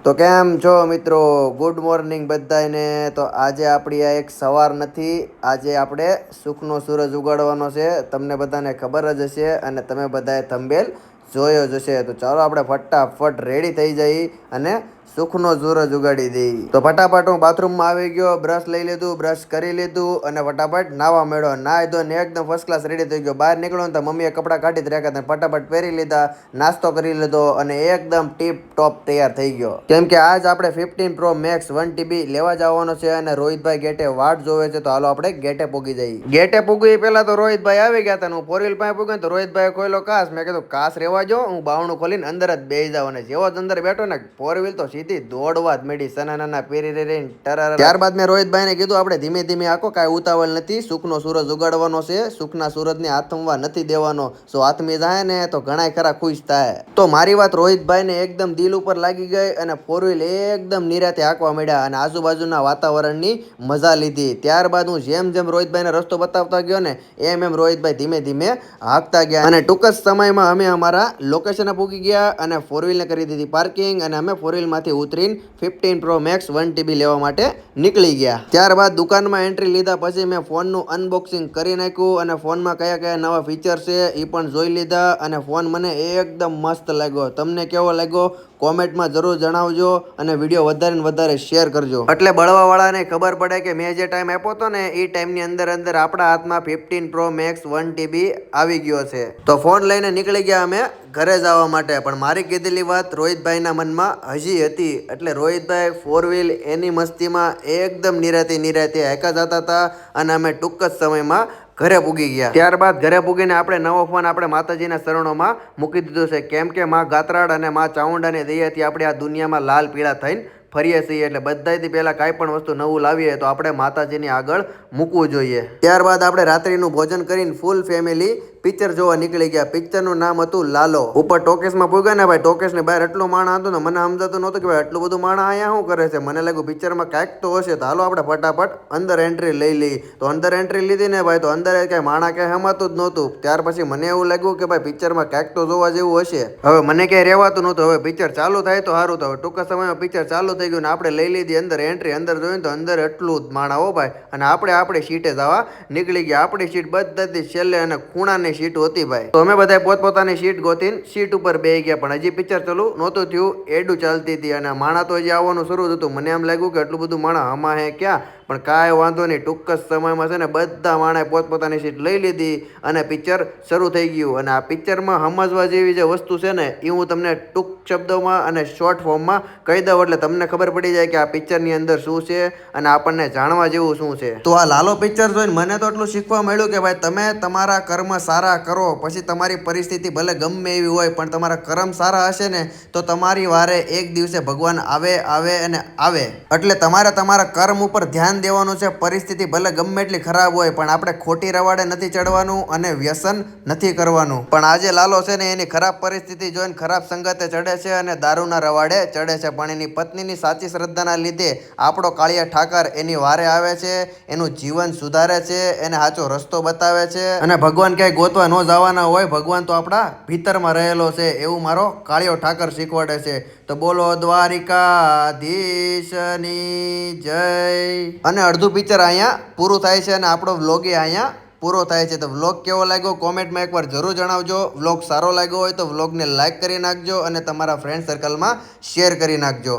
તો કેમ છો મિત્રો? ગુડ મોર્નિંગ બધાને. તો આજે આપણી આ એક સવાર નથી, આજે આપણે સુખનો સૂરજ ઉગાડવાનો છે. તમને બધાને ખબર જ હશે અને તમે બધાએ થંબેલ જોયો જ હશે. તો ચાલો આપણે ફટાફટ રેડી થઈ જઈએ અને સુખનો સૂરજ ઉગાડી દઈ. તો ફટાફટ હું બાથરૂમમાં આવી ગયો, બ્રશ લઈ લીધું, બ્રશ કરી લીધું અને ફટાફટ નાવા મળ્યો. નાહી ધોઈને એકદમ ફર્સ્ટ ક્લાસ રેડી થઈ ગયો. બહાર નીકળ્યો ને તો મમ્મીએ કપડાં કાઢી જ રાખ્યા હતા, ફટાફટ પહેરી લીધા, નાસ્તો કરી લીધો અને એકદમ ટીપ ટોપ તૈયાર થઈ ગયો. કેમ કે આજ આપણે 15 Pro Max 1 TB લેવા જવાનો છે અને રોહિતભાઈ ગેટે વાટ જોવે છે. તો હાલો આપણે ગેટે પૂગી જઈએ. ગેટે પૂગી પહેલા તો રોહિતભાઈ આવી ગયા હતા. હું 4 વ્હીલ પાસે પૂગ્યો તો રોહિતભાઈ ખોલ્યો કાચ. મેં કીધું કાચ રેવા જો, હું બાવણું ખોલીને અંદર જ બેસી જાવ. અને જેવો જ અંદર બેઠો ને 4 વ્હીલ તો સીધી દોડવા જ મળી, સનાના પેરી રેન ટરર. ત્યારબાદ મેં રોહિતભાઈને કીધું આપણે ધીમે ધીમે આખો, કાંઈ ઉતાવળ નથી, સુખનો સૂરજ ઉગાડવાનો છે, સુખના સૂરજને આથમવા નથી દેવાનો. જો આથમી જાય ને તો ઘણા ખરા ખુશ થાય. તો મારી વાત રોહિતભાઈને એકદમ દિલ ઉપર લાગી ગઈ અને 4 વ્હીલ એકદમ નિરાતે હાંકવા મળ્યા અને આજુબાજુના વાતાવરણની મજા લીધી. ત્યારબાદ હું જેમ જેમ રોહિતભાઈને રસ્તો બતાવતા ગયો ને એમ રોહિતભાઈ ધીમે ધીમે હાંકતા ગયા અને ટૂંક જ સમયમાં અમે અમારા લોકેશને પૂગી ગયા અને 4 વ્હીલને કરી દીધી પાર્કિંગ અને અમે 4 વ્હીલમાંથી ઉતરીને 15 Pro Max 1 TB લેવા માટે નીકળી ગયા. ત્યારબાદ દુકાનમાં એન્ટ્રી લીધા પછી મેં ફોનનું અનબોક્સિંગ કરી નાખ્યું અને ફોનમાં કયા કયા નવા ફીચર છે એ પણ જોઈ લીધા અને ફોન મને એકદમ મસ્ત લાગ્યો. તમને કેવો લાગ્યો કોમેન્ટમાં જરૂર જણાવજો અને વિડીયો વધારે ને વધારે શેર કરજો, એટલે બળવાવાળાને ખબર પડે કે મેં જે ટાઈમ આપ્યો હતો ને એ ટાઈમની અંદર આપણા હાથમાં 15 Pro Max 1 TB આવી ગયો છે. તો ફોન લઈને નીકળી ગયા અમે ઘરે જવા માટે. પણ મારી કીધેલી વાત રોહિતભાઈના મનમાં હજી હતી, એટલે રોહિતભાઈ 4 વ્હીલ એની મસ્તીમાં એકદમ નિરાતે હાંકા જતા હતા અને અમે ટૂંક જ સમયમાં ઘરે પૂગી ગયા. ત્યારબાદ ઘરે પૂગીને આપણે નવો ફોન આપણે માતાજીના શરણોમાં મૂકી દીધો છે. કેમ કે માં ગાત્રાડ અને માં ચામુંડાની દયાથી આપણે આ દુનિયામાં લાલ પીળા થઈને ફરીએ છીએ, એટલે બધાથી પહેલાં કાંઈ પણ વસ્તુ નવું લાવીએ તો આપણે માતાજીની આગળ મૂકવું જોઈએ. ત્યારબાદ આપણે રાત્રિનું ભોજન કરીને ફૂલ ફેમિલી પિક્ચર જોવા નીકળી ગયા. પિક્ચરનું નામ હતું લાલો. ઉપર ટોકેસમાં પૂગ્યા ને ભાઈ, ટોકેસની બહાર એટલું માણસ હતું ને મને સમજાતું નહોતું કે ભાઈ આટલું બધું માણસ અહીંયા શું કરે છે. મને લાગ્યું પિક્ચરમાં કાંઈક તો હશે, તો હાલો આપણે ફટાફટ અંદર એન્ટ્રી લઈ લઈ. તો અંદર એન્ટ્રી લીધી ને ભાઈ, તો અંદર કાંઈ માણા ક્યાંય હમાતું જ નહોતું. ત્યાર પછી મને એવું લાગ્યું કે ભાઈ પિક્ચરમાં કાંઈક તો જોવા જેવું હશે. હવે મને ક્યાંય રહેવાતું નહોતું. હવે પિક્ચર ચાલુ થાય તો સારું. તો હવે ટૂંક સમયમાં પિક્ચર ચાલુ થઈ ગયું ને આપણે લઈ લીધી અંદર એન્ટ્રી. અંદર જોઈને તો અંદર એટલું જ માણા હો ભાઈ, અને આપણે આપણી સીટે જવા નીકળી ગયા. આપણી સીટ બધાથી છેલ્લે અને ખૂણાની સીટ હતી ભાઈ. તો અમે બધા પોતપોતાની સીટ ગોતીને સીટ ઉપર બેસી ગયા. પણ હજી પિક્ચર ચાલુ નહોતું થયું, એડું ચાલતી હતી અને માણા તો હજી આવવાનું શરૂ થતું. મને એમ લાગ્યું કે એટલું બધું માણા હમા હે ક્યાં, પણ કાંઈ વાંધો નહીં. ટૂંક જ સમયમાં છે ને બધા માણસે પોતપોતાની સીટ લઈ લીધી અને પિક્ચર શરૂ થઈ ગયું. અને આ પિક્ચરમાં સમજવા જેવી જે વસ્તુ છે ને એ હું તમને ટૂંક શબ્દોમાં અને શોર્ટ ફોર્મમાં કહી દઉં, એટલે તમને ખબર પડી જાય કે આ પિક્ચરની અંદર શું છે અને આપણને જાણવા જેવું શું છે. તો આ લાલો પિક્ચર જોઈને મને તો એટલું શીખવા મળ્યું કે ભાઈ તમે તમારા કર્મ સારા કરો, પછી તમારી પરિસ્થિતિ ભલે ગમે એવી હોય પણ તમારા કર્મ સારા હશે ને તો તમારી વારે એક દિવસે ભગવાન આવે અને આવે. એટલે તમારે તમારા કર્મ ઉપર ધ્યાન દેવાનું છે. પરિસ્થિતિ ભલે ગમે એટલી ખરાબ હોય પણ આપણે ખોટી રવાડે નથી ચડવાનું અને વ્યસન નથી કરવાનું. પણ આજે લાલો છે ને એની ખરાબ પરિસ્થિતિ જોઈને ખરાબ સંગતે ચડે છે અને દારૂના રવાડે ચડે છે. પણ એની પત્નીની સાચી શ્રદ્ધાના લીધે આપણો કાળિયા ઠાકર એની વારે આવે છે, એનું જીવન સુધારે છે, એને સાચો રસ્તો બતાવે છે. અને ભગવાન ક્યાંય ગોતવા ન જવાના હોય, ભગવાન તો આપણા ભીતરમાં રહેલો છે, એવું મારો કાળિયો ઠાકર શીખવાડે છે. તો બોલો દ્વારિકાધીશની જય. અને અડધું પિક્ચર અહીંયા પૂરું થાય છે અને આપણો વ્લોગ અહીંયા પૂરો થાય છે. તો વ્લોગ કેવો લાગ્યો કોમેન્ટમાં એકવાર જરૂર જણાવજો. વ્લોગ સારો લાગ્યો હોય તો વ્લોગને લાઈક કરી નાખજો અને તમારા ફ્રેન્ડ સર્કલમાં શેર કરી નાખજો.